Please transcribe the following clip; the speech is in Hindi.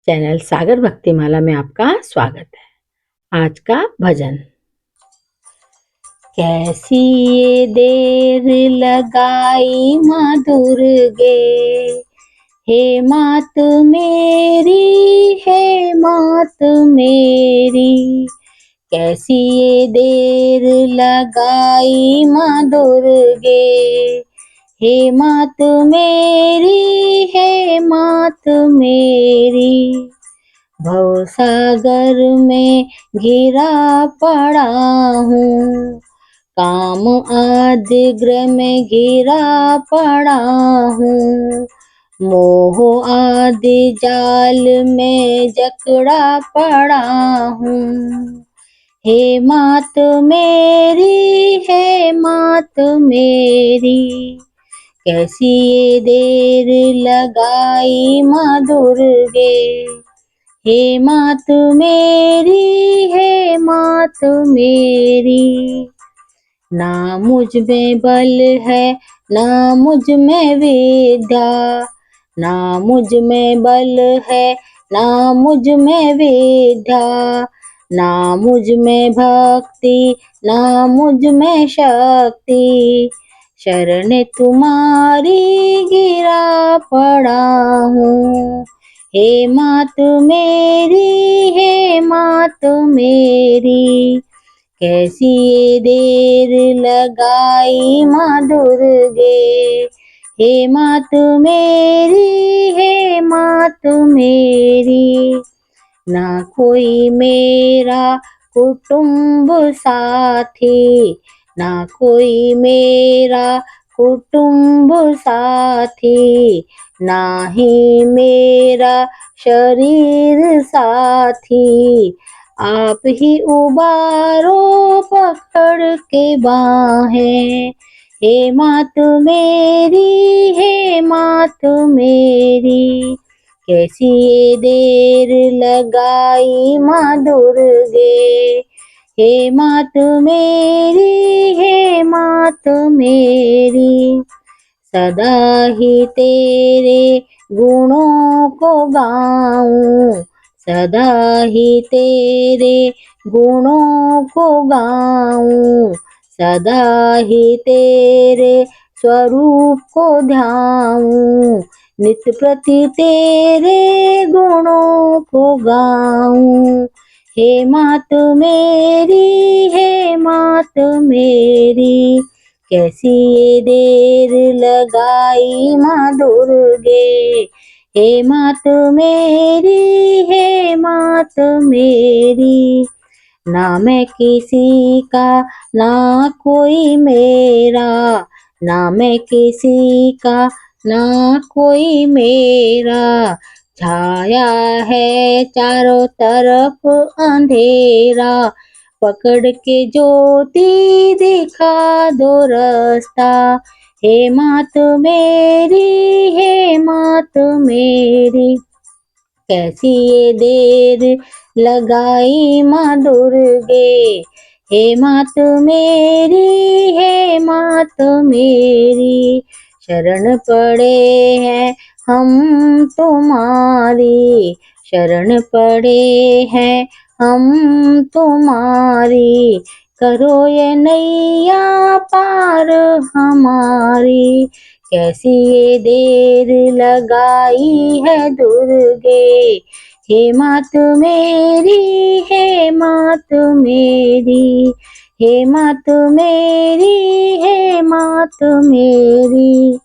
चैनल सागर भक्तिमाला में आपका स्वागत है। आज का भजन। कैसी ये देर लगाई माँ दुर्गे, हे मात मेरी, हे मात मेरी। कैसी ये देर लगाई माँ दुर्गे, हे मात मेरी, हे मात मेरी। भवसागर में घिरा पड़ा हूँ, काम आदि ग्रह में घिरा पड़ा हूँ। मोह आदि जाल में जकड़ा पड़ा हूँ। हे मात मेरी, हे मात मेरी। कैसी ये देर लगाई माँ दुर्गे, हे मात मेरी, हे मात मेरी। ना मुझ में बल है, ना मुझ में विद्या, ना मुझ में बल है, ना मुझ में विद्या। ना मुझ में भक्ति, ना मुझ में शक्ति। शरण तुम्हारी गिरा पड़ा हूँ, हे मात मेरी, हे मात मेरी। कैसी ये देर लगाई माँ दुर्गे, हे मात मेरी, हे मात मेरी। ना कोई मेरा कुटुंब साथी, ना कोई मेरा कुटुंब साथी। ना ही मेरा शरीर साथी। आप ही उबारो पकड़ के बाहें, हे मात मेरी, हे मात मेरी। कैसी ये देर लगाई माँ दुर्गे, हे मात मेरी, हे मात मेरी। सदा ही तेरे गुणों को गाऊं, सदा ही तेरे गुणों को गाऊं। सदा ही तेरे स्वरूप को ध्याऊं, नित प्रति तेरे गुणों को गाऊं। हे मात मेरी, हे मात मेरी। कैसी ये देर लगाई माँ दुर्गे, हे मात मेरी, हे मात मेरी। ना मैं किसी का, ना कोई मेरा, ना मैं किसी का, ना कोई मेरा। छाया है चारों तरफ अंधेरा, पकड़ के ज्योति दिखा दो रास्ता। हे मात मेरी, हे मात मेरी। कैसी ये देर लगाई माँ दुर्गे, हे मात मेरी, हे मात मेरी। शरण पड़े हैं हम तुम्हारी, शरण पड़े हैं हम तुम्हारी। करो ये नैया पार हमारी। कैसी ये देर लगाई है दुर्गे, हे मात मेरी, हे मात मेरी। हे मात मेरी, हे मात मेरी।